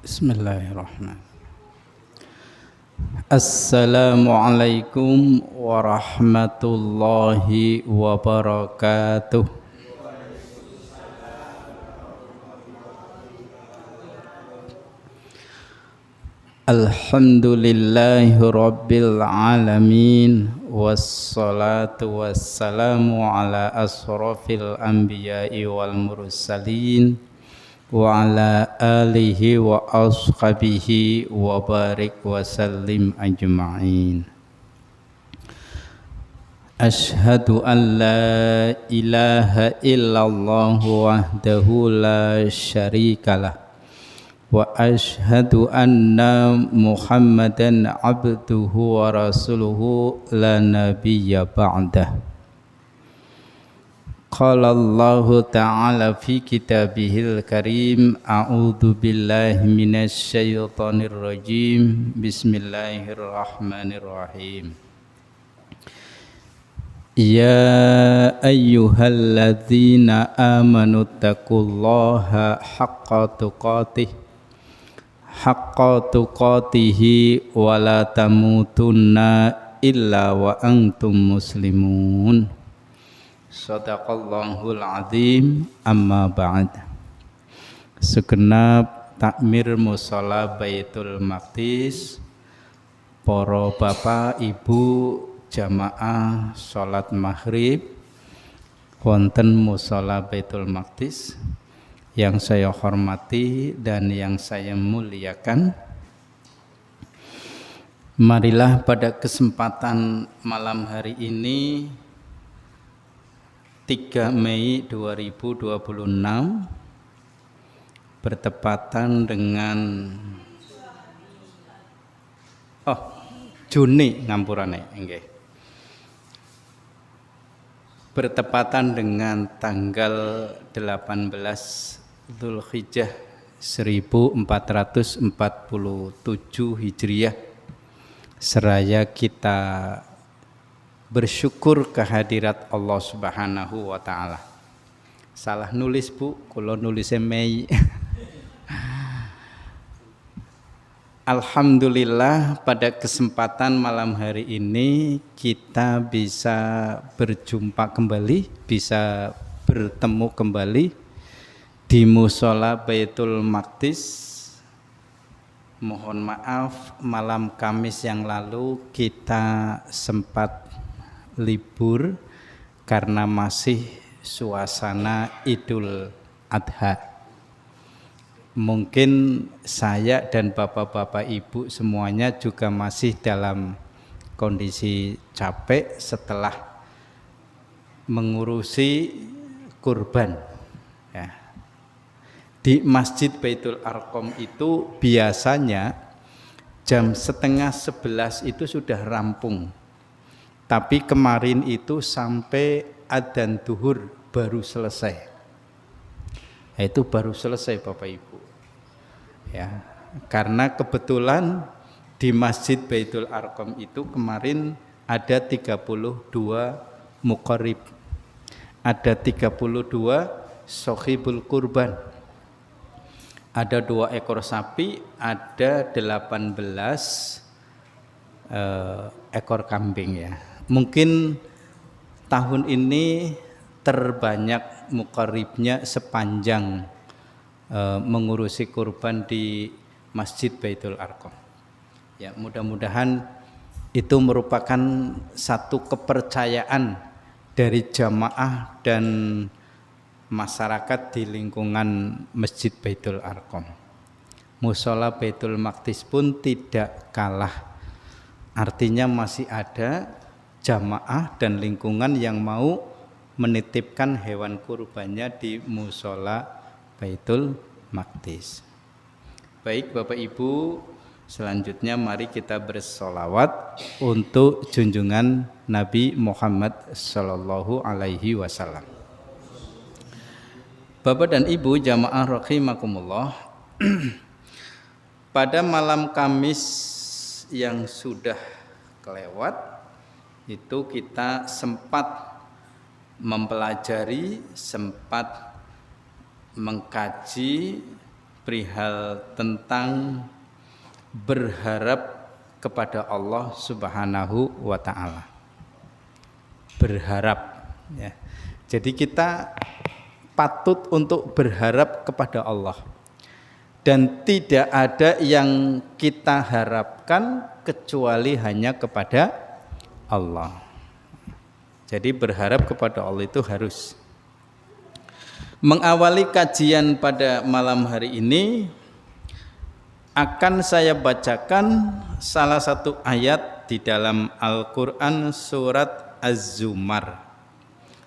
Bismillahirrahmanirrahim. Assalamualaikum warahmatullahi wabarakatuh. Alhamdulillahi rabbil alamin. Wassalatu wassalamu ala asrafil anbiya'i wal mursalin wa ala alihi wa ashabihi wa barik wa sallim ajma'in. Ashhadu an la ilaha illallah wahdahu la syarikalah wa ashhadu anna muhammadan abduhu wa rasuluhu la nabiyya ba'dah. Qala Allahu ta'ala fi kitabihil karim, a'udzu billahi minasy syaithanir rajim. Bismillahirrahmanirrahim. Ya ayyuhalladzina amanu taqullaha haqqa tuqatih wa la tamutunna illa wa antum muslimun. Shadaqallahul azim. Amma ba'd. Segenap takmir mushola Baitul Maqdis, para bapak ibu jamaah sholat maghrib wonten mushola Baitul Maqdis yang saya hormati dan yang saya muliakan, marilah pada kesempatan malam hari ini 3 Mei 2026 bertepatan dengan Juni ngampurane nggih. Bertepatan dengan tanggal 18 Dzulhijjah 1447 Hijriah, seraya kita bersyukur kehadirat Allah Subhanahu wa taala. Salah nulis Bu, kula nulisnya Mei. Alhamdulillah pada kesempatan malam hari ini kita bisa berjumpa kembali, bisa bertemu kembali di mushola Baitul Maqdis. Mohon maaf malam Kamis yang lalu kita sempat libur karena masih suasana Idul Adha. Mungkin saya dan bapak-bapak ibu semuanya juga masih dalam kondisi capek setelah mengurusi kurban ya. Di Masjid Baitul Arqam itu biasanya jam 10:30 itu sudah rampung. Tapi kemarin itu sampai adzan duhur baru selesai. Itu baru selesai Bapak Ibu. Ya, karena kebetulan di Masjid Baitul Arqam itu kemarin ada 32 muqarrib. Ada 32 sohibul kurban. Ada 2 ekor sapi, ada 18 ekor kambing ya. Mungkin tahun ini terbanyak muqarribnya sepanjang mengurusi kurban di Masjid Baitul Arqam. Ya, mudah-mudahan itu merupakan satu kepercayaan dari jamaah dan masyarakat di lingkungan Masjid Baitul Arqam. Mushola Baitul Maqdis pun tidak kalah. Artinya masih ada jamaah dan lingkungan yang mau menitipkan hewan kurbannya di mushola Baitul Maqdis. Baik Bapak Ibu, selanjutnya mari kita bersolawat untuk junjungan Nabi Muhammad Sallallahu Alaihi Wasallam. Bapak dan Ibu jamaah rahimakumullah, pada malam Kamis yang sudah kelewat itu kita sempat mempelajari, sempat mengkaji perihal tentang berharap kepada Allah Subhanahu wa taala. Berharap ya. Jadi kita patut untuk berharap kepada Allah. Dan tidak ada yang kita harapkan kecuali hanya kepada Allah. Jadi berharap kepada Allah itu harus. Mengawali kajian pada malam hari ini akan saya bacakan salah satu ayat di dalam Al-Quran surat Az-Zumar.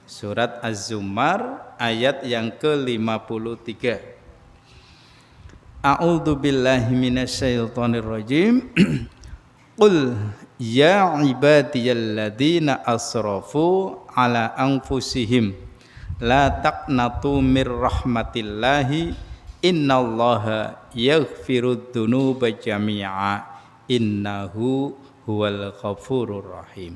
Surat Az-Zumar ayat yang ke-53. A'udzu billahi minasyaitonir rajim. Qul ya ibadiyalladzina asrafu ala anfusihim la taqnatu mir rahmatillahi innallaha yaghfirud dzunuba jami'a innahu huwal ghafurur rahim.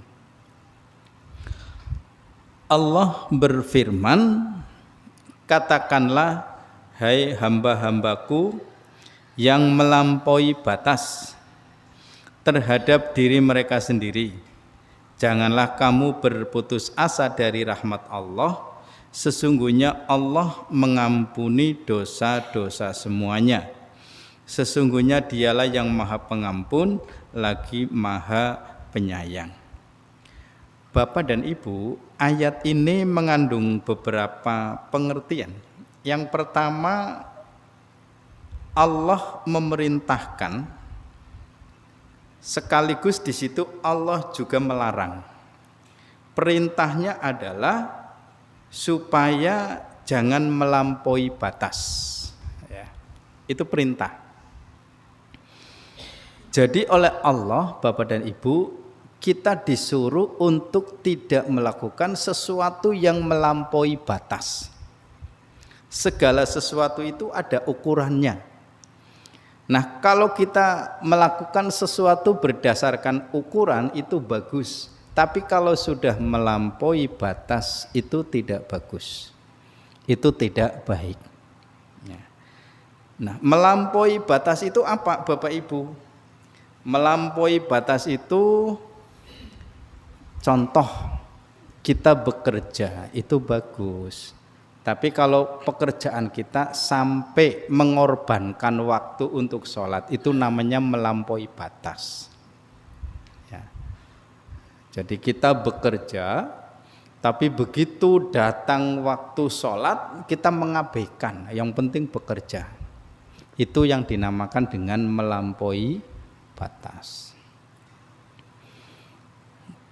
Allah berfirman, katakanlah hai hamba-hambaku yang melampaui batas terhadap diri mereka sendiri, janganlah kamu berputus asa dari rahmat Allah. Sesungguhnya Allah mengampuni dosa-dosa semuanya. Sesungguhnya dialah yang maha pengampun lagi maha penyayang. Bapak dan Ibu, ayat ini mengandung beberapa pengertian. Yang pertama, Allah memerintahkan, sekaligus di situ Allah juga melarang. Perintahnya adalah supaya jangan melampaui batas ya, itu perintah. Jadi oleh Allah, Bapak dan Ibu, kita disuruh untuk tidak melakukan sesuatu yang melampaui batas. Segala sesuatu itu ada ukurannya. Nah, kalau kita melakukan sesuatu berdasarkan ukuran itu bagus. Tapi kalau sudah melampaui batas itu tidak bagus, itu tidak baik. Nah, melampaui batas itu apa, Bapak Ibu? Melampaui batas itu, contoh kita bekerja itu bagus. Tapi kalau pekerjaan kita sampai mengorbankan waktu untuk sholat, itu namanya melampaui batas. Jadi kita bekerja, tapi begitu datang waktu sholat kita mengabaikan, yang penting bekerja. Itu yang dinamakan dengan melampaui batas.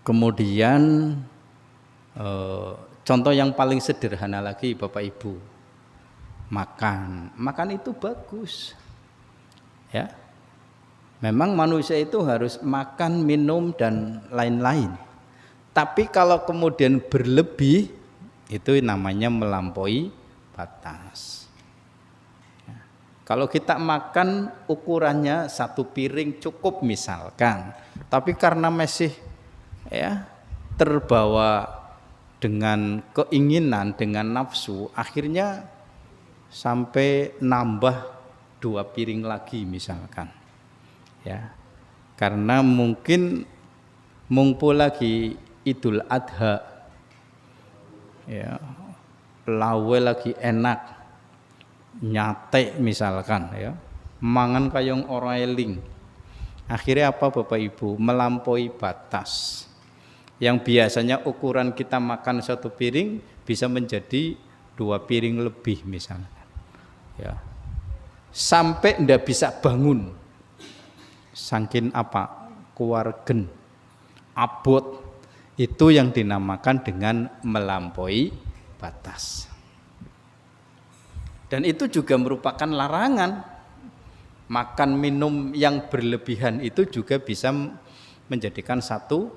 Kemudian contoh yang paling sederhana lagi Bapak Ibu, makan itu bagus ya. Memang manusia itu harus makan, minum, dan lain-lain. Tapi kalau kemudian berlebih, itu namanya melampaui batas. Ya. Kalau kita makan ukurannya satu piring cukup misalkan, tapi karena masih ya terbawa dengan keinginan, dengan nafsu, akhirnya sampai nambah 2 piring lagi misalkan. Ya, karena mungkin mumpul lagi Idul Adha, ya, lawe lagi enak, nyate misalkan, ya, mangan kayong ora eling. Akhirnya apa Bapak Ibu? Melampaui batas. Yang biasanya ukuran kita makan 1 piring bisa menjadi 2 piring lebih misalkan. Ya, sampai ndak bisa bangun. Saking apa? Kuwargen, abot, itu yang dinamakan dengan melampaui batas. Dan itu juga merupakan larangan. Makan minum yang berlebihan itu juga bisa menjadikan satu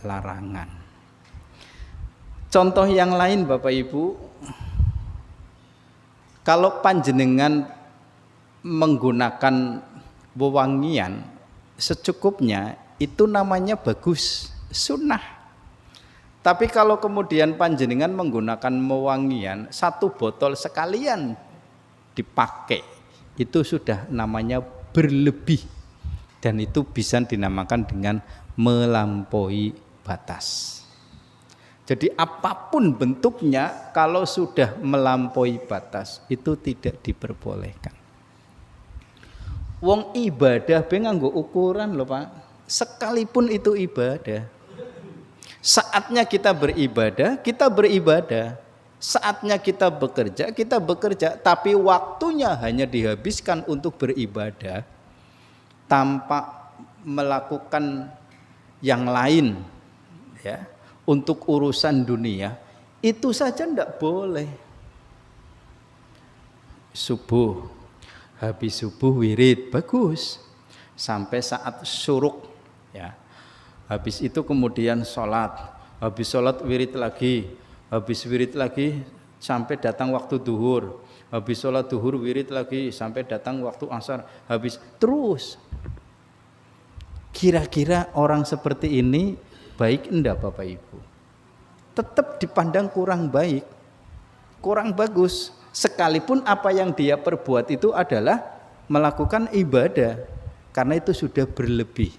larangan. Contoh yang lain Bapak Ibu, kalau panjenengan menggunakan wewangian secukupnya, itu namanya bagus, sunnah. Tapi kalau kemudian panjenengan menggunakan wewangian 1 botol sekalian dipakai, itu sudah namanya berlebih, dan itu bisa dinamakan dengan melampaui batas. Jadi apapun bentuknya, kalau sudah melampaui batas itu tidak diperbolehkan. Wong ibadah be nganggo ukuran loh Pak. Sekalipun itu ibadah. Saatnya kita beribadah, kita beribadah. Saatnya kita bekerja, tapi waktunya hanya dihabiskan untuk beribadah tanpa melakukan yang lain, ya. Untuk urusan dunia itu saja tidak boleh. Subuh, habis subuh wirid bagus sampai saat syuruk, ya. Habis itu kemudian sholat, habis sholat wirid lagi, habis wirid lagi sampai datang waktu duhur, habis sholat duhur wirid lagi sampai datang waktu asar, habis terus. Kira-kira orang seperti ini baik enggak Bapak Ibu? Tetap dipandang kurang baik, kurang bagus. Sekalipun apa yang dia perbuat itu adalah melakukan ibadah, karena itu sudah berlebih.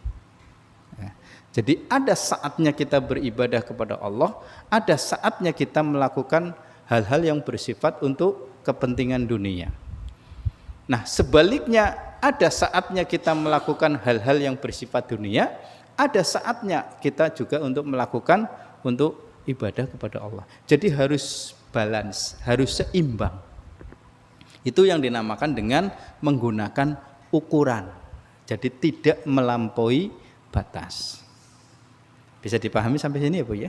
Jadi ada saatnya kita beribadah kepada Allah, ada saatnya kita melakukan hal-hal yang bersifat untuk kepentingan dunia. Nah sebaliknya, ada saatnya kita melakukan hal-hal yang bersifat dunia, ada saatnya kita juga untuk melakukan untuk ibadah kepada Allah. Jadi harus balance, harus seimbang. Itu yang dinamakan dengan menggunakan ukuran. Jadi tidak melampaui batas. Bisa dipahami sampai sini ya Bu ya?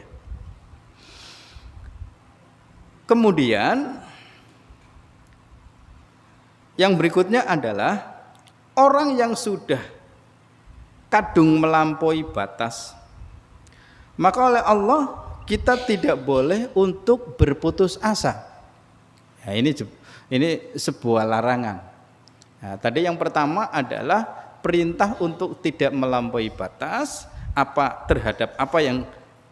Kemudian yang berikutnya adalah orang yang sudah kadung melampaui batas, maka oleh Allah kita tidak boleh untuk berputus asa. Ya, ini sebuah larangan. Nah, tadi yang pertama adalah perintah untuk tidak melampaui batas terhadap apa yang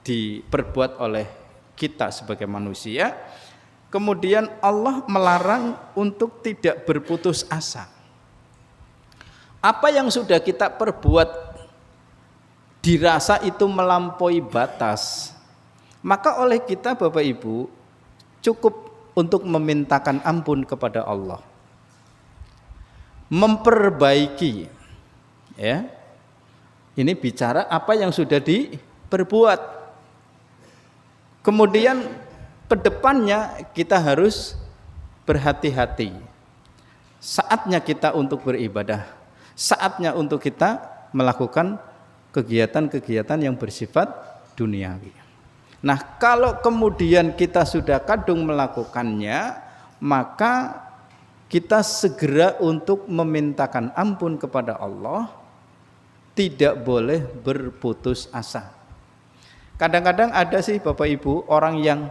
diperbuat oleh kita sebagai manusia. Kemudian Allah melarang untuk tidak berputus asa. Apa yang sudah kita perbuat dirasa itu melampaui batas, maka oleh kita Bapak Ibu cukup untuk memintakan ampun kepada Allah, memperbaiki, ya. Ini bicara apa yang sudah diperbuat. Kemudian kedepannya kita harus berhati-hati. Saatnya kita untuk beribadah, saatnya untuk kita melakukan kegiatan-kegiatan yang bersifat duniawi. Nah, kalau kemudian kita sudah kadung melakukannya, maka kita segera untuk memintakan ampun kepada Allah, tidak boleh berputus asa. Kadang-kadang ada sih Bapak Ibu orang yang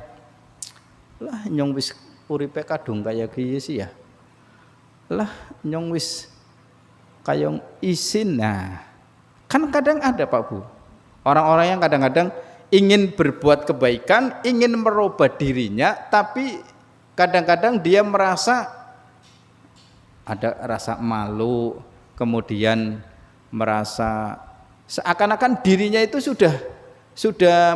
lah nyong wis uripe kadung kaya kiye sih ya. Lah nyong wis kayong isin. Nah, kan kadang ada Pak Bu, orang-orang yang kadang-kadang ingin berbuat kebaikan, ingin merubah dirinya, tapi kadang-kadang dia merasa ada rasa malu, kemudian merasa seakan-akan dirinya itu sudah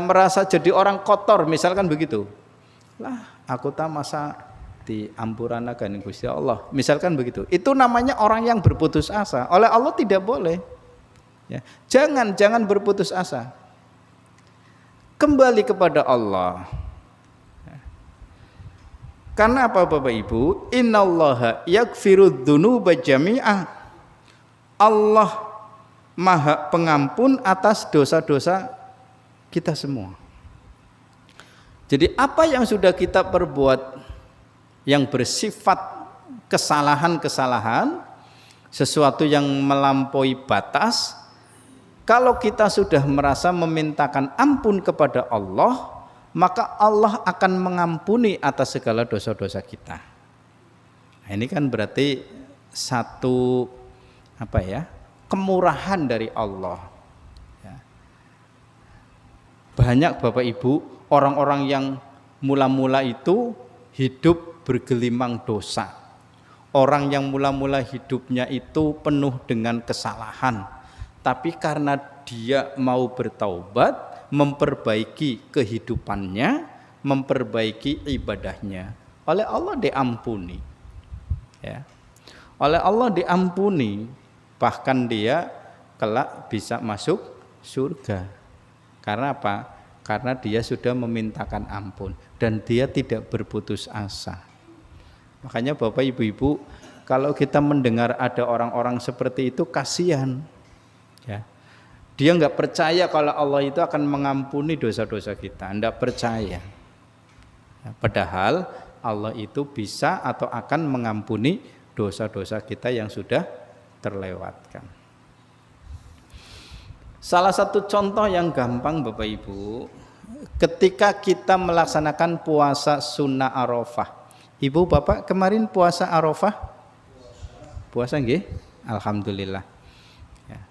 merasa jadi orang kotor, misalkan begitu. Lah, aku tak masa diampuranakan Gusti Allah, misalkan begitu. Itu namanya orang yang berputus asa. Oleh Allah tidak boleh. Ya, jangan berputus asa. Kembali kepada Allah. Karena apa Bapak Ibu? Innallaha yaghfirudz dzunuba jami'ah. Allah Maha Pengampun atas dosa-dosa kita semua. Jadi apa yang sudah kita perbuat yang bersifat kesalahan-kesalahan, sesuatu yang melampaui batas, kalau kita sudah merasa memintakan ampun kepada Allah, maka Allah akan mengampuni atas segala dosa-dosa kita. Nah, ini kan berarti satu kemurahan dari Allah. Ya. Banyak Bapak Ibu orang-orang yang mula-mula itu hidup bergelimang dosa. Orang yang mula-mula hidupnya itu penuh dengan kesalahan, tapi karena dia mau bertaubat, memperbaiki kehidupannya, memperbaiki ibadahnya, oleh Allah diampuni. Ya. Oleh Allah diampuni, bahkan dia kelak bisa masuk surga. Karena apa? Karena dia sudah memintakan ampun dan dia tidak berputus asa. Makanya Bapak Ibu-ibu, kalau kita mendengar ada orang-orang seperti itu, kasihan. Ya. Dia nggak percaya kalau Allah itu akan mengampuni dosa-dosa kita, nggak percaya. Ya, padahal Allah itu bisa atau akan mengampuni dosa-dosa kita yang sudah terlewatkan. Salah satu contoh yang gampang Bapak Ibu, ketika kita melaksanakan puasa sunnah Arafah. Ibu Bapak kemarin puasa Arafah? Puasa nggih? Alhamdulillah. Ya.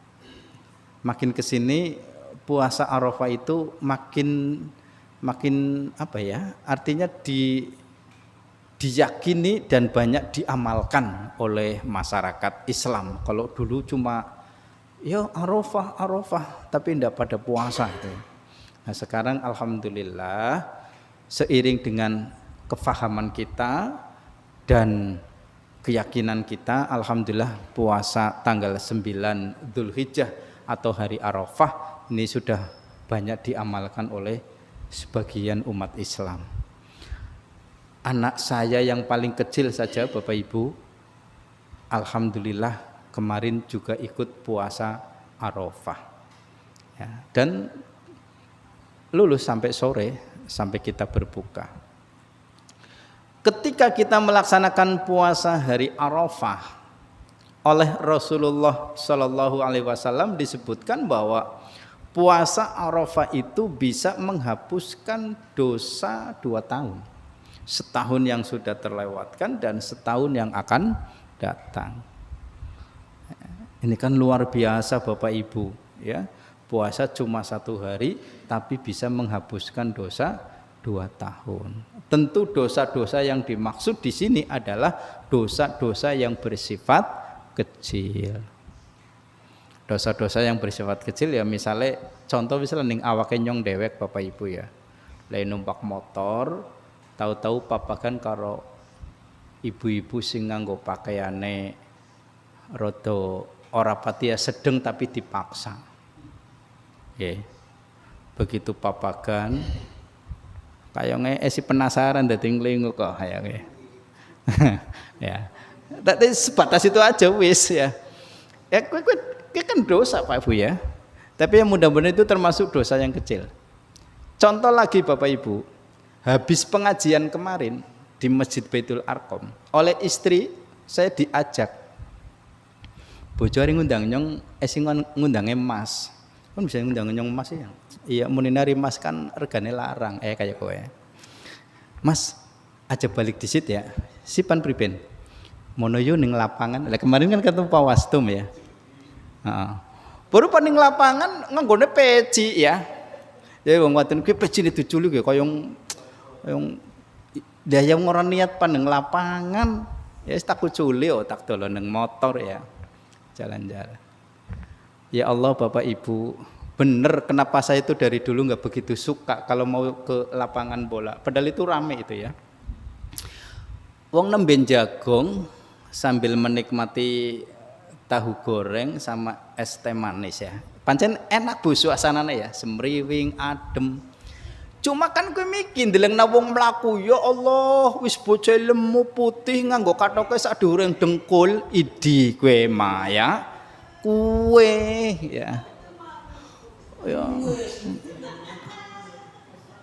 Makin kesini puasa Arafah itu makin apa ya? Artinya diyakini dan banyak diamalkan oleh masyarakat Islam. Kalau dulu cuma ya Arafah, tapi tidak pada puasa itu. Nah, sekarang alhamdulillah seiring dengan kefahaman kita dan keyakinan kita, alhamdulillah puasa tanggal 9 Dzulhijjah atau hari Arafah ini sudah banyak diamalkan oleh sebagian umat Islam. Anak saya yang paling kecil saja Bapak Ibu, alhamdulillah kemarin juga ikut puasa Arafah. Ya, dan lulus sampai sore, sampai kita berbuka. Ketika kita melaksanakan puasa hari Arafah, oleh Rasulullah Shallallahu Alaihi Wasallam disebutkan bahwa puasa Arafah itu bisa menghapuskan dosa 2 tahun, setahun yang sudah terlewatkan dan setahun yang akan datang. Ini kan luar biasa Bapak Ibu, ya. Puasa cuma 1 hari, tapi bisa menghapuskan dosa 2 tahun. Tentu dosa-dosa yang dimaksud di sini adalah dosa-dosa yang bersifat kecil. Dosa-dosa yang bersifat kecil ya misalnya contoh misalnya ning awake nyong dewek Bapak Ibu ya. Lain numpak motor, tahu-tahu papakan karo ibu-ibu sing nganggo pakaiane rada ora pati sedeng tapi dipaksa. Nggih. Begitu papagan kayaknya si penasaran dadi nglingu kok kayaknya. Ya. Tapi sebatas itu aja wis ya. Ya kowe kan dosa Pak Ibu ya. Tapi yang mudah-mudahan itu termasuk dosa yang kecil. Contoh lagi Bapak Ibu, habis pengajian kemarin di Masjid Baitul Arqam, oleh istri saya diajak. Bojone ngundang nyong, sing ngundange Mas. Kan bisa ngundang nyong Mas ya. Iya muninari Mas kan regane larang kayak kowe. Mas aja balik di sit ya. Sipan priben. Mono yo ning lapangan. Lah kemarin kan ketemu Pak Wastum ya. Heeh. Baru paning lapangan nganggone peci ya. Ya wong ngoten kuwi pecine diculuk ya kayong dia yang ora niat paneng lapangan ya wis tak kuculi tak dolo ning motor ya. Jalan-jalan. Ya Allah Bapak Ibu, bener kenapa saya itu dari dulu nggak begitu suka kalau mau ke lapangan bola. Padahal itu rame itu ya. Wong nemben jagung sambil menikmati tahu goreng sama es teh manis ya. Pancen enak bu suasananya ya, semriwing, adem. Cuma kan kowe mikir ndelengna wong mlaku, ya Allah, wis bocah lemu putih nganggo katoke sak dhuwuring dengkul, idi kowe maya. Kowe ya. Ya.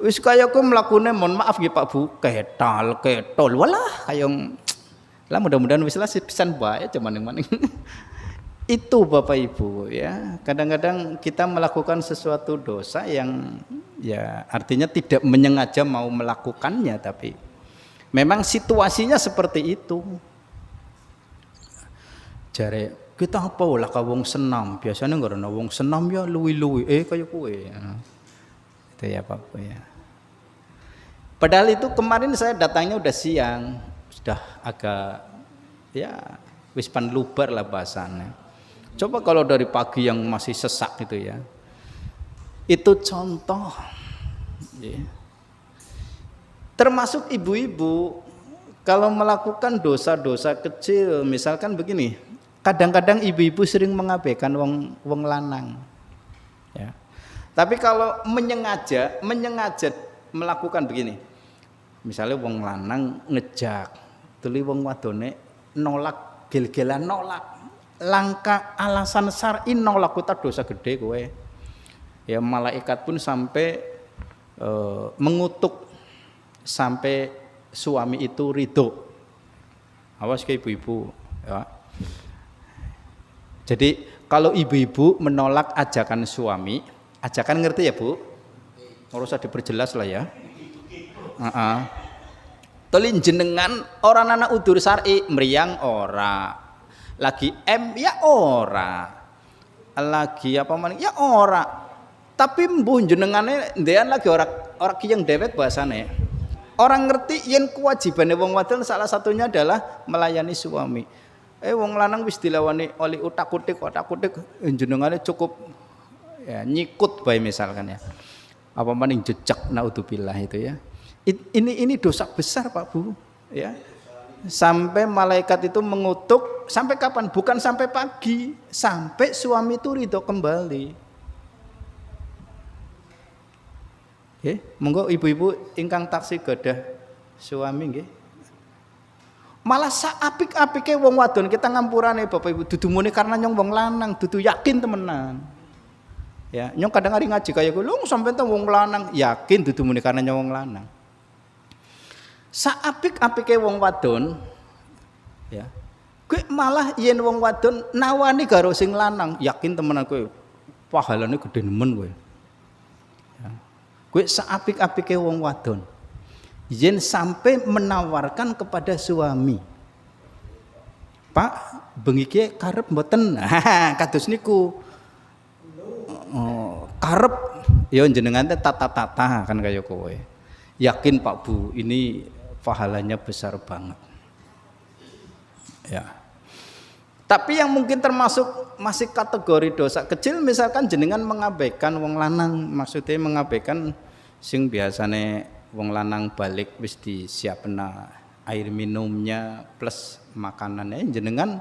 Wis kaya kowe mlakune mohon maaf nggih Pak Bu, ketol. Walah kayong lah mudah-mudahan wis lah pisan bae aja maning-maning. Itu Bapak Ibu ya. Kadang-kadang kita melakukan sesuatu dosa yang ya artinya tidak menyengaja mau melakukannya tapi memang situasinya seperti itu. Jare kita apa lah ka wong senam, biasanya enggak ana wong senam ya luwi-luwi kaya kowe. Itu ya Pak ya. Padahal itu kemarin saya datangnya udah siang, sudah agak ya wis pan lubar lah bahasanya. Coba kalau dari pagi yang masih sesak gitu ya. Itu contoh. Ya. Termasuk ibu-ibu kalau melakukan dosa-dosa kecil, misalkan begini, kadang-kadang ibu-ibu sering mengabaikan wong lanang. Ya. Tapi kalau menyengaja melakukan begini, misalnya wong lanang ngejak, tuli wong wadone nolak, gel-gelan nolak, langkah alasan syar'i nolak kita dosa gede kowe. Ya malaikat pun sampai mengutuk sampai suami itu ridho. Awas ke ibu-ibu ya. Jadi kalau ibu-ibu menolak ajakan suami, ajakan ngerti ya Bu? Ora usah diperjelas lah ya. Tolin jenengan orang anak udur syar'i meriang ora. Lagi ya ora. Lagi apa maning ya ora. Tapi mbuh jenengane ndean lagi ora kiyeng dewek bahasane. Orang ngerti yen kewajibane wong wadon salah satunya adalah melayani suami. Wong lanang wis dilawani oli utak-utik jenengane cukup ya nyikut bae misalkan ya. Apa maning jejak naudzubillah itu ya. Ini dosa besar Pak Bu ya. Sampai malaikat itu mengutuk sampai kapan? Bukan sampai pagi, sampai suami itu ridho kembali. Monggo ibu-ibu ingkang taksih gadah suami nggih. Malah saapik-apike wong wadon kita ngampurane Bapak Ibu dudu muni karena nyong wong lanang, dudu yakin temenan. Ya, nyong kadang hari ngaji kaya kuwi, lho sampeyan wong lanang, yakin dudu muni karena nyong wong lanang. Saapik-apike wong wadon ya. Kowe malah yen wong wadon nawani karo sing lanang, yakin temenan kowe pahalane gedhe nemen kowe. Kowe saapik-apike wong wadon yen sampai menawarkan kepada suami, Pak bengi iki karep mboten. Kados niku. Karep ya jenengan tata-tata kan kaya kowe. Yakin Pak Bu, ini pahalanya besar banget. Ya. Tapi yang mungkin termasuk masih kategori dosa kecil, misalkan jenengan mengabaikan wong lanang, maksudnya mengabaikan sing biasane wong lanang balik wis disiapna air minumnya plus makanannya, jenengan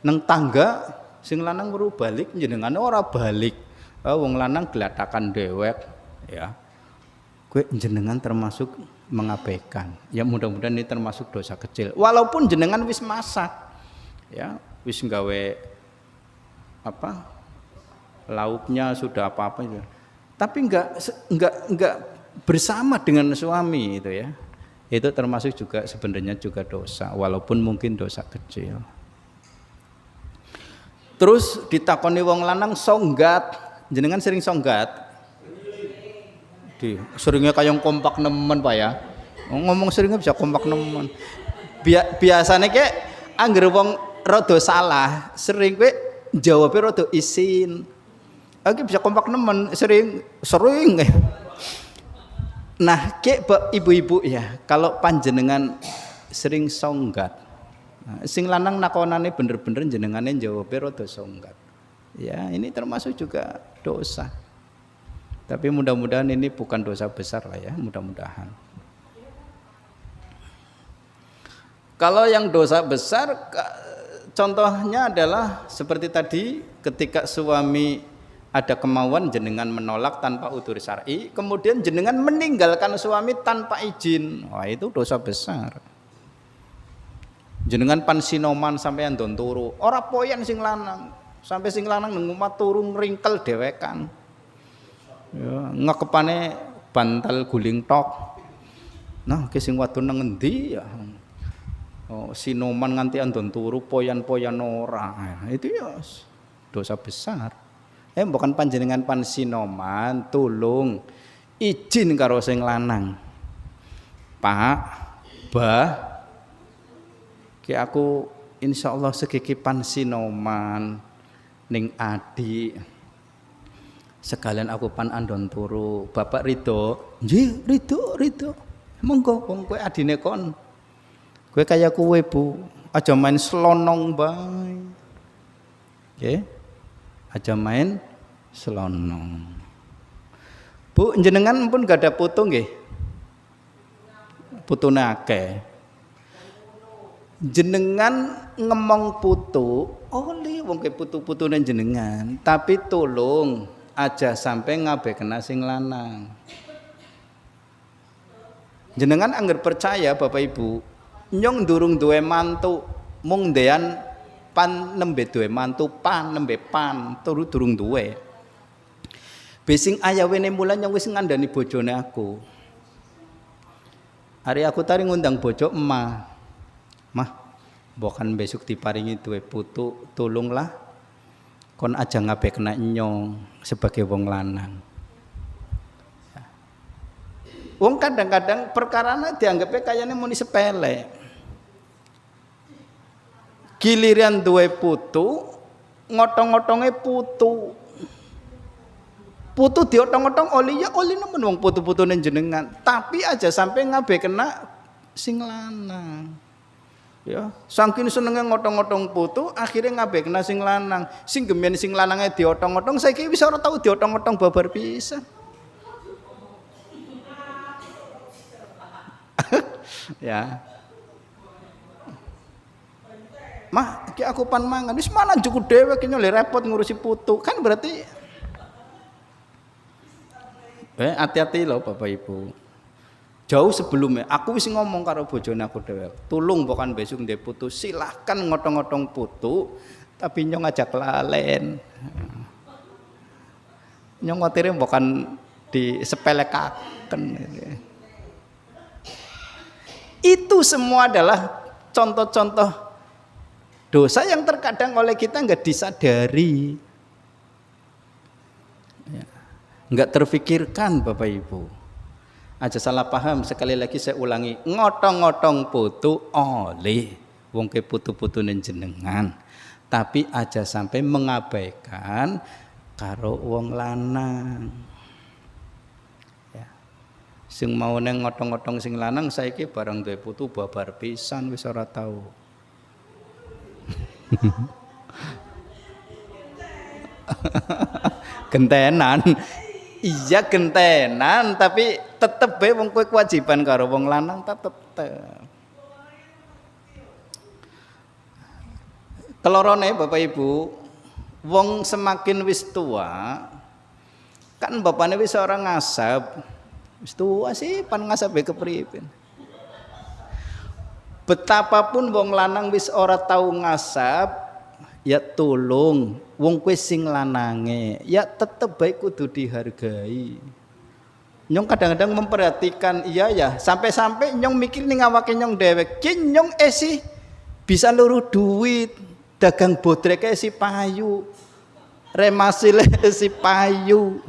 nang tangga sing lanang weru balik jenengan ora balik. Wong lanang glatakan dewek ya. Kowe jenengan termasuk mengabaikan. Ya mudah-mudahan ini termasuk dosa kecil. Walaupun jenengan wis masak ya, wis nggawe apa lauknya sudah apa-apa itu, tapi enggak bersama dengan suami itu ya, itu termasuk juga sebenarnya juga dosa walaupun mungkin dosa kecil. Terus ditakoni wong lanang songgat, jenengan sering songgat? Seringnya kayak kompak nemen Pak ya, ngomong seringnya bisa kompak nemen. Biasanya kayak angger wong rada salah, sering kowe jawabnya rada isin. Aku bisa kompak nemen, sering. Nah, kayak ibu-ibu ya, kalau panjenengan sering songgat, nah, sing lanang nakonane bener-bener jenengane jawabnya rada songgat. Ya, ini termasuk juga dosa. Tapi mudah-mudahan ini bukan dosa besar lah ya, mudah-mudahan. Kalau yang dosa besar, contohnya adalah seperti tadi, ketika suami ada kemauan jenengan menolak tanpa udzur syar'i, kemudian jenengan meninggalkan suami tanpa izin. Wah, itu dosa besar. Jenengan pansinoman sampai andon turu, ora poyan sing lanang, sampai sing lanang nang omah turu ngringkel dhewekan. Ya, ngekepane bantal guling tok. Nah, ki sing wadon nang endi ya? Sinoman nganti andon turu poyan-poyan ora. Nah, itu ya dosa besar. Bukan panjenengan pansinoman, tulung izin karo sing lanang. Pak, Bah, ki aku insyaallah segiki pansinoman ning adik. Sekalian aku pan andon turu, Bapak ridho? Nggih, ridho. Monggo wong kowe adine kon. Kowe kaya kowe Bu, aja main selonong bae. Nggih. Aja main selonong. Bu, jenengan pun gak ada putu nggih. Putune akeh. Jenengan ngemong putu, oleh wong ke putu-putune jenengan, tapi tolong aja sampai ngabekna sing lanang. Jenengan angger percaya Bapak Ibu, nyong durung duwe mantu, mung ndean pan nembe duwe mantu, pan nembe pan, turu durung duwe. Besing ayawene mulan nyong wis ngandani bojone aku. Hari aku tadi ngundang bojo emak. Mah, bukan besok diparingi duwe putu, tolonglah kon aja ngabekna nyong sebagai wong lanang. Wong kadang-kadang perkarane dianggapnya kayaknya muni sepele. Giliran duwe putu, ngotong-ngotonge putu. Putu diotong-otong oli ya oli nemen wong putu-putune jenengan, tapi aja sampai ngabekna sing lanang. Ya, saking senenge ngotong-ngotong putu, akhirnya ngabekna sing lanang. Sing gemen sing lanange diotong-otong, saiki wis ora tau diotong-otong babar pisan. Ya. Mah, iki aku pan mangan, wis mana cukup dhewe ki nyole repot ngurusi putu. Kan berarti hati-hati loh Bapak Ibu. Jauh sebelumnya aku wis ngomong karo bojone aku dhewe. Tulung pokokan besok ndek putu, silahkan ngotong-ngotong putu, tapi nyong ajak lalen. Nyong ngotire bukan disepelekaken. Itu semua adalah contoh-contoh dosa yang terkadang oleh kita nggak disadari, nggak terfikirkan Bapak Ibu. Aja salah paham, sekali lagi saya ulangi, ngotong-ngotong putu oleh wong ke putu-putune jenengan, tapi aja sampai mengabaikan karo wong lanang. Ya. Sing mau neng ngotong-ngotong sing lanang saiki barang duwe putu babar pisan wis ora tau. Gentenan. Iya gentenan, tapi tetep bae wong kowe kewajiban karo wong lanang tetep. Kelorone Bapak Ibu, wong semakin wis tua, kan bapaknya wis orang ngasab, wis tua sih pan ngasabe kepripun. Betapapun wong lanang wis ora tau ngasab, ya tolong wong kowe sing lanange ya tetep baik kudu dihargai. Nyong kadang-kadang memperhatikan iya ya, sampai-sampai nyong mikir ning awake nyong dewek, ki nyong esi bisa luru duit, dagang bodreke esi payu, remasile esi payu.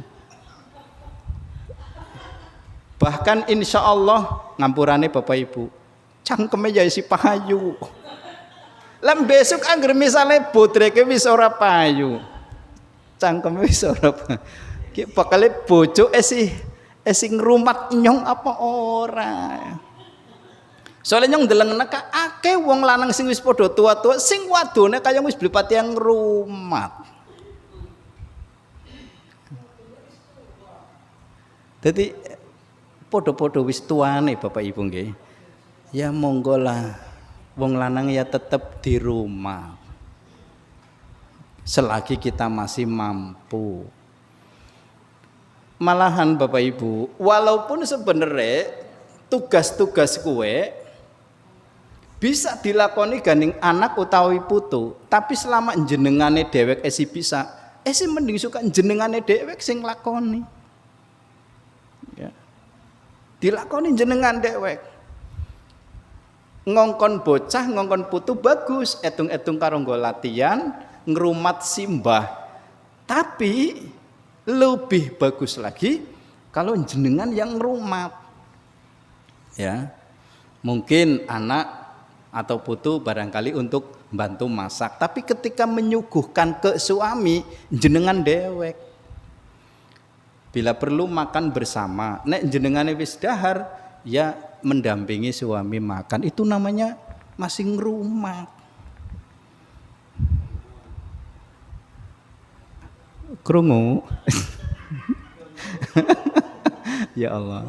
Bahkan insya Allah ngampurane Bapak Ibu, cangkeme ya esi payu. Lan besok angger misale bodreke wis ora payu. Cangkeme wis ora payu. Ki bakale bojo esi ngrumat nyong apa ora. Soale nyong ndeleng nek akeh wong lanang sing wis padha tua-tua sing wadone kaya wis blipati yang ngrumat. Dadi padha-padha wis tuane Bapak Ibu nggih. Ya monggo lah. Wong lanang ya tetap di rumah selagi kita masih mampu. Malahan Bapak Ibu, walaupun sebenarnya tugas-tugas kue bisa dilakoni gandeng anak utawi putu, tapi selama jenengane dewek esi bisa, esi mending suka jenengane dewek sing lakoni. Ya. Dilakoni jenengan dewek. Ngongkon bocah, ngongkon putu bagus, etung-etung karo nggo latihan, ngrumat simbah. Tapi lebih bagus lagi kalau jenengan yang ngrumat. Ya. Mungkin anak atau putu barangkali untuk bantu masak, tapi ketika menyuguhkan ke suami, jenengan dewek. Bila perlu makan bersama, nek jenengane wis dahar, ya mendampingi suami makan, itu namanya masih ngrumat. Krungu. Ya Allah.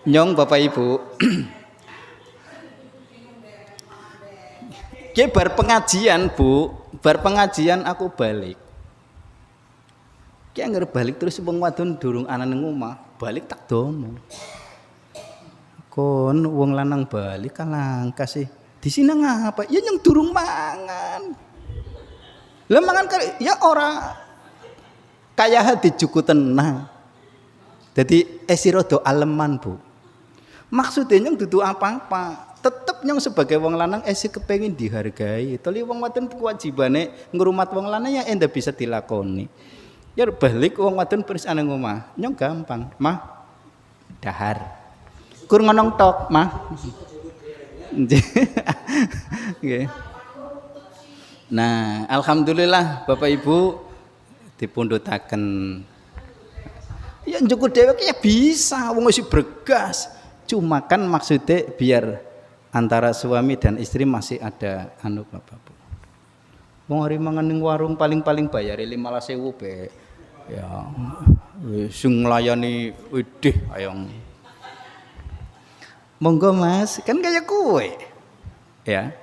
Nyong Bapak Ibu. Ki bar pengajian, Bu. Bar pengajian aku balik. Ki anggere balik terus wong wadon durung ana ning omah, balik tak dono. Kon wong lanang balik kalangka sih. Di sini ngapa? Ya yang durung mangan. Lah mangan ya ora kaya hati juku tenang. Jadi esirodo aleman, Bu. Maksudnya yang dudu apa-apa. Tetep nyong sebagai wong lanang esi kepengin dihargai. Toli wong wadon kewajibane ngrumat wong lanang ya enda bisa dilakoni. Ya balik wong wadon beris ana omah. Nyong gampang, mah dahar. Kur ngonong tok, mah. Okay. Nah, alhamdulillah Bapak Ibu dipundhutaken. Ya njukur dhewek ya bisa, wong wis bergas. Cuma kan maksudnya biar antara suami dan istri masih ada anu Bapak Bu. Wong hari mangan ning warung paling-paling bayar 15.000 be. Ya sing nglayani widih ayong. Monggo Mas, kan kayak kue. Ya.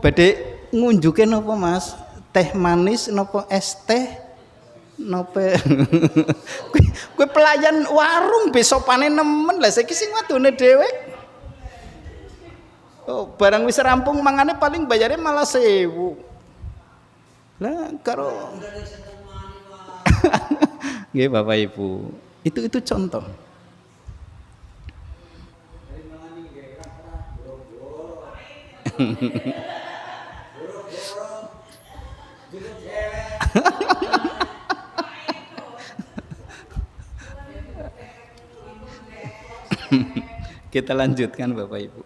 Badhe ngunjuke napa Mas? Teh manis napa es teh? Napa? Kue pelayan warung besopane nemen lah saiki sing wadone dhewek. Oh, barang wis rampung mangane paling bayarnya malah 1.000. Lah karo nggih Bapak Ibu. Itu contoh. Kita lanjutkan Bapak Ibu.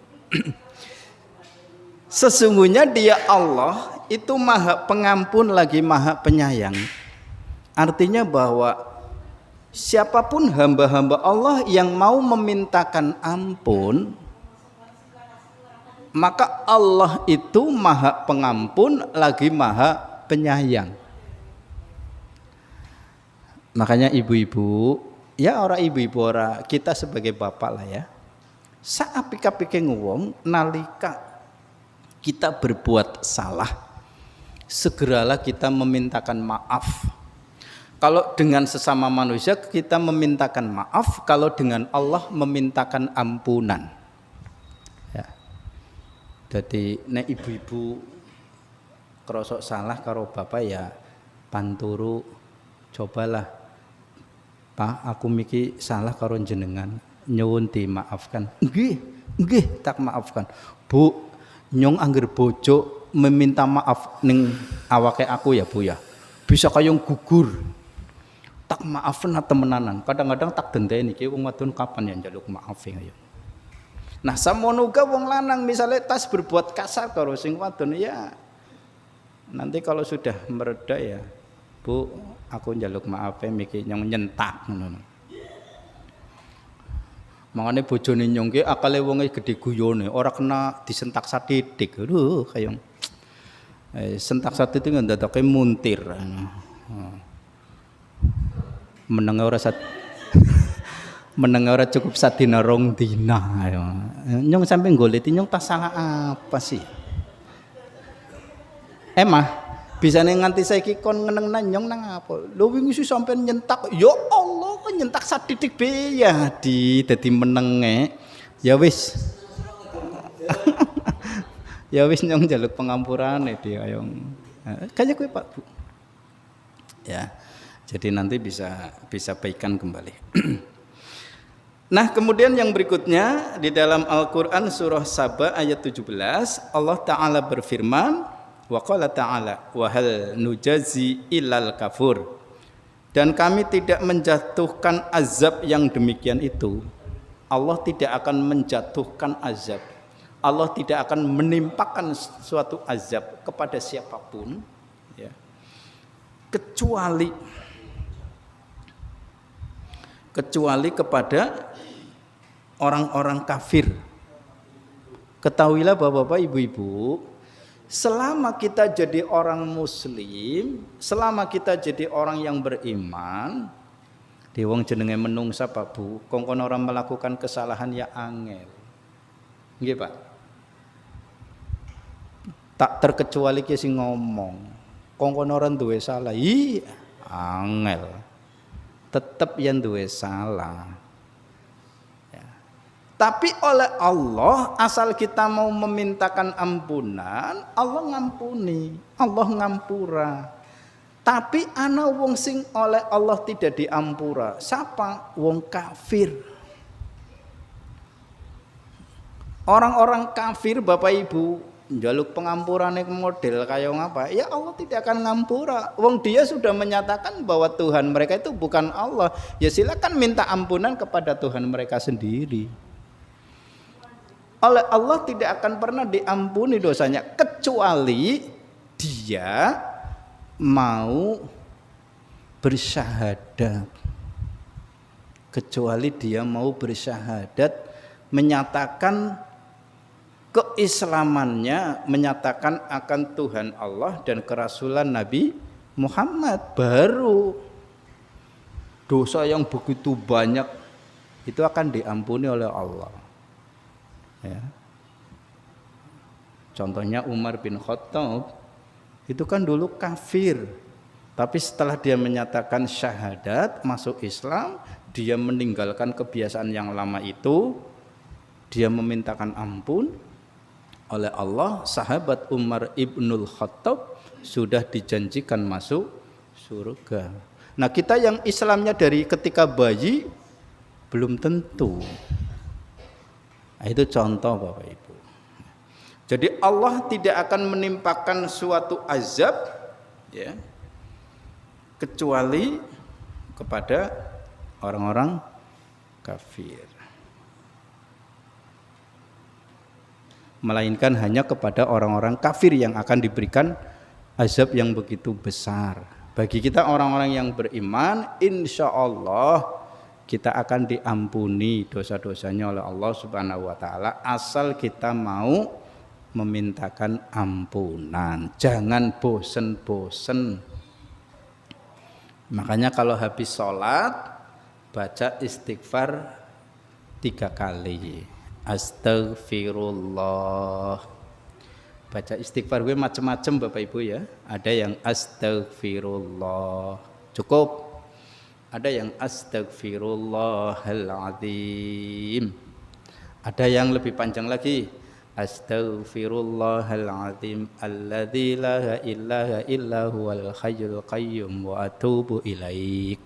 Sesungguhnya Dia Allah itu Maha Pengampun lagi Maha Penyayang. Artinya bahwa siapapun hamba-hamba Allah yang mau memintakan ampun, maka Allah itu Maha Pengampun lagi Maha Penyayang. Makanya ibu-ibu, ya ora ibu-ibu ora, kita sebagai bapak lah ya. Saapik-apike wong nalika kita berbuat salah, segeralah kita memintakan maaf. Kalau dengan sesama manusia kita memintakan maaf, kalau dengan Allah memintakan ampunan. Ya. Jadi nek ibu-ibu kerosok salah karo bapak ya panturu, cobalah Pak aku miki salah karo jenengan, nyuwun dimaafkan. Nggih tak maafkan. Bu, nyong angger bojo meminta maaf ning awake aku ya Bu ya. Bisa kayong gugur. Tak maafna temenanan. Kadang-kadang tak dendeni iki wong wadon kapan ya njaluk maaf ya. Nah, samono uga wong lanang misalnya tas berbuat kasar karo sing wadon ya. Nanti kalau sudah mereda ya, Bu, aku njaluk maaf miki nyong nyentak ngono. Mangane bojone nyong ki akale wonge gedhe guyone, ora kena disentak satitik. Aduh, kayong sentak satitik ndadake muntir. Meneng ora meneng ora cukup sadina rong dina. Nyong sampe goleti nyong tas salah apa sih? Emah bisane nganti saiki kon ngenengna nyong nang apa? Lho wingi sih sampean nyentak. Ya Allah, kok nyentak satitik be ya dadi menenge. Ya wis. Ya wis nyong njaluk pengampurane dia ayong. Kaya kowe Pak Bu. Ya. Jadi nanti bisa baikan kembali. Nah, kemudian yang berikutnya di dalam Al-Qur'an surah Saba ayat 17, Allah Ta'ala berfirman, wa qala ta'ala wa hal nujazi illal kafur. Dan kami tidak menjatuhkan azab yang demikian itu. Allah tidak akan menjatuhkan azab. Allah tidak akan menimpakan suatu azab kepada siapapun, ya, kecuali kepada orang-orang kafir. Ketahuilah Bapak-bapak, Ibu-ibu, selama kita jadi orang muslim, selama kita jadi orang yang beriman, di wong jenenge menungsa Pak Bu, kongkon orang melakukan kesalahan ya angel. Nggih Pak. Tak terkecuali ki sing ngomong, kongkon orang duwe salah, angel. Tetep yang duwe salah. Tapi oleh Allah, asal kita mau memintakan ampunan, Allah ngampuni, Allah ngampura. Tapi ana wong sing oleh Allah tidak diampura. Siapa? Wong kafir. Orang-orang kafir Bapak Ibu njaluk pengampurane model kaya ngapa? Ya Allah tidak akan ngampura. Wong dia sudah menyatakan bahwa Tuhan mereka itu bukan Allah. Ya silakan minta ampunan kepada Tuhan mereka sendiri. Oleh Allah tidak akan pernah diampuni dosanya kecuali dia mau bersyahadat. Kecuali dia mau bersyahadat, menyatakan keislamannya, menyatakan akan Tuhan Allah dan kerasulan Nabi Muhammad, baru dosa yang begitu banyak itu akan diampuni oleh Allah. Ya. Contohnya Umar bin Khattab itu kan dulu kafir, tapi setelah dia menyatakan syahadat, masuk Islam, dia meninggalkan kebiasaan yang lama itu, dia memintakan ampun oleh Allah. Sahabat Umar ibnul Khattab sudah dijanjikan masuk surga. Nah kita yang Islamnya dari ketika bayi belum tentu. Nah, itu contoh Bapak Ibu. Jadi Allah tidak akan menimpakan suatu azab ya, kecuali kepada orang-orang kafir. Melainkan hanya kepada orang-orang kafir yang akan diberikan azab yang begitu besar. Bagi kita orang-orang yang beriman, insya Allah kita akan diampuni dosa-dosanya oleh Allah Subhanahu wa taala asal kita mau memintakan ampunan. Jangan bosen-bosen. Makanya kalau habis sholat baca istighfar 3 kali. Astaghfirullah. Baca istighfar gue macam-macam Bapak Ibu ya. Ada yang astaghfirullah cukup. Ada yang astaghfirullahaladzim. Ada yang lebih panjang lagi. Astaghfirullahaladzim alladzi la ilaha illa huwal hayyul qayyum wa atubu ilaik.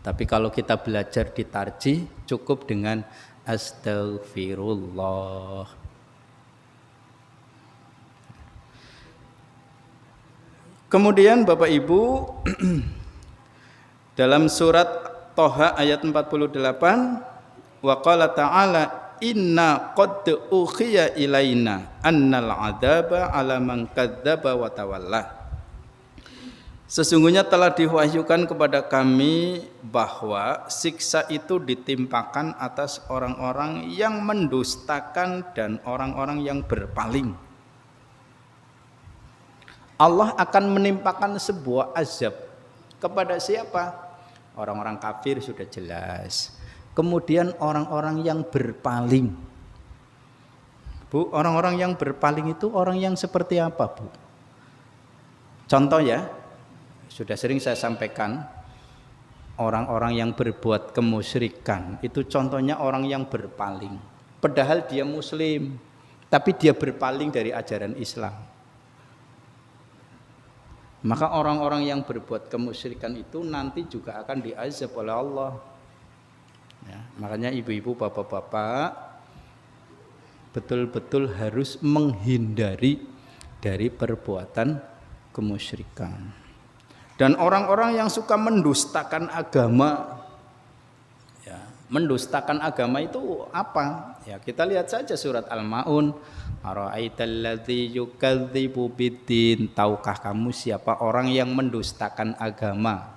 Tapi kalau kita belajar di tarjih cukup dengan astaghfirullah. Kemudian Bapak Ibu dalam surat Toha ayat 48 wa qala ta'ala inna qad ukhiya ilaina annal adzaba ala man kadzdzaba wa tawalla. Sesungguhnya telah diwahyukan kepada kami bahwa siksa itu ditimpakan atas orang-orang yang mendustakan dan orang-orang yang berpaling. Allah akan menimpakan sebuah azab kepada siapa? Orang-orang kafir sudah jelas. Kemudian orang-orang yang berpaling. Bu, orang-orang yang berpaling itu orang yang seperti apa, Bu? Contoh ya, sudah sering saya sampaikan, orang-orang yang berbuat kemusyrikan itu contohnya orang yang berpaling. Padahal dia muslim, tapi dia berpaling dari ajaran Islam. Maka orang-orang yang berbuat kemusyrikan itu nanti juga akan diazab oleh Allah. Ya, makanya ibu-ibu, bapak-bapak betul-betul harus menghindari dari perbuatan kemusyrikan. Dan orang-orang yang suka mendustakan agama, ya, mendustakan agama itu apa? Ya, kita lihat saja surat Al-Maun. Ara'aital ladzi yukadzibu biddin, tahukah kamu siapa orang yang mendustakan agama?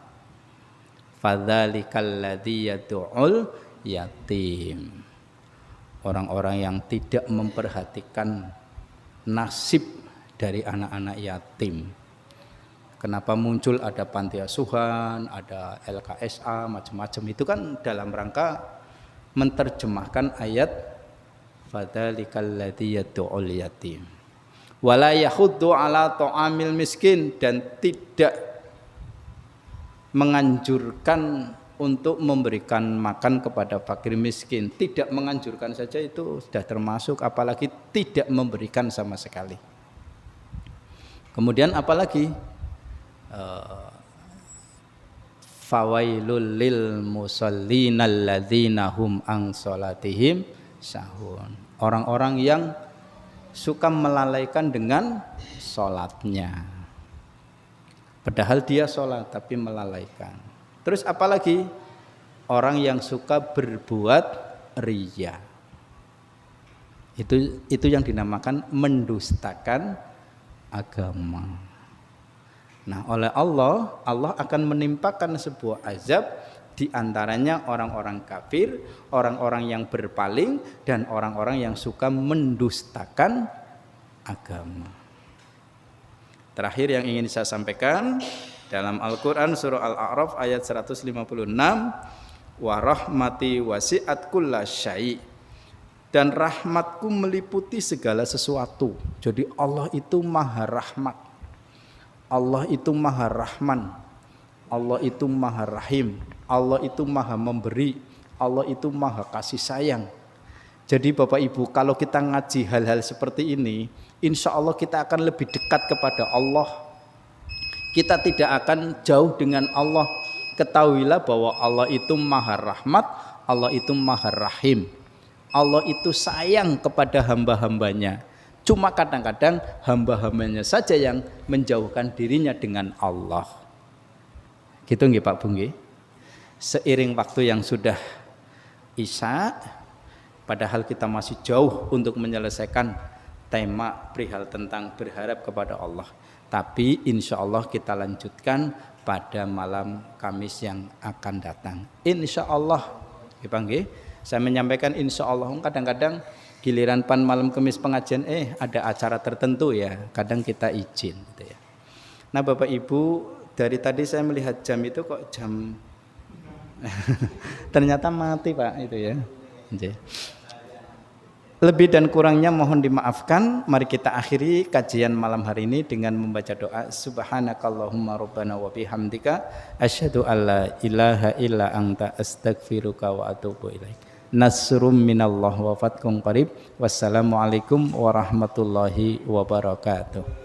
Fadzalikal ladzi yad'ul yatim, orang-orang yang tidak memperhatikan nasib dari anak-anak yatim. Kenapa muncul ada panti asuhan, ada LKSA, macam-macam, itu kan dalam rangka menerjemahkan ayat fadzalikal ladzi yad'ul yatim wala yahuddu ala ta'amil miskin, dan tidak menganjurkan untuk memberikan makan kepada fakir miskin. Tidak menganjurkan saja itu sudah termasuk, apalagi tidak memberikan sama sekali. Kemudian apalagi fawailul lil musallin alladzina hum an salatihim sahun, orang-orang yang suka melalaikan dengan sholatnya, padahal dia sholat tapi melalaikan. Terus apalagi orang yang suka berbuat riya, itu yang dinamakan mendustakan agama. Nah, oleh Allah akan menimpakan sebuah azab, di antaranya orang-orang kafir, orang-orang yang berpaling, dan orang-orang yang suka mendustakan agama. Terakhir yang ingin saya sampaikan, dalam Al-Quran surah Al-A'raf ayat 156, wa rahmati wasi'at kulla syai', dan rahmatku meliputi segala sesuatu. Jadi Allah itu maha rahmat, Allah itu maha rahman, Allah itu maha rahim, Allah itu maha memberi, Allah itu maha kasih sayang. Jadi Bapak Ibu, kalau kita ngaji hal-hal seperti ini, insya Allah kita akan lebih dekat kepada Allah. Kita tidak akan jauh dengan Allah. Ketahuilah bahwa Allah itu maha rahmat, Allah itu maha rahim, Allah itu sayang kepada hamba-hambanya. Cuma kadang-kadang hamba-hambanya saja yang menjauhkan dirinya dengan Allah. Gitu nggih Pak Bu nggih? Seiring waktu yang sudah Isya, padahal kita masih jauh untuk menyelesaikan tema perihal tentang berharap kepada Allah. Tapi insya Allah kita lanjutkan pada malam Kamis yang akan datang. Insya Allah, nggih. Saya menyampaikan insya Allah, kadang-kadang giliran pan malam Kamis pengajian ada acara tertentu ya, kadang kita izin gitu ya. Nah Bapak Ibu, dari tadi saya melihat jam itu kok jam ternyata mati Pak itu ya. Lebih dan kurangnya mohon dimaafkan. Mari kita akhiri kajian malam hari ini dengan membaca doa. Subhanakallahumma rabbana wa bihamdika asyhadu alla ilaha illa anta astaghfiruka wa atubu ilaik. Nasrum minallah wa fathun qarib. Wassalamualaikum warahmatullahi wabarakatuh.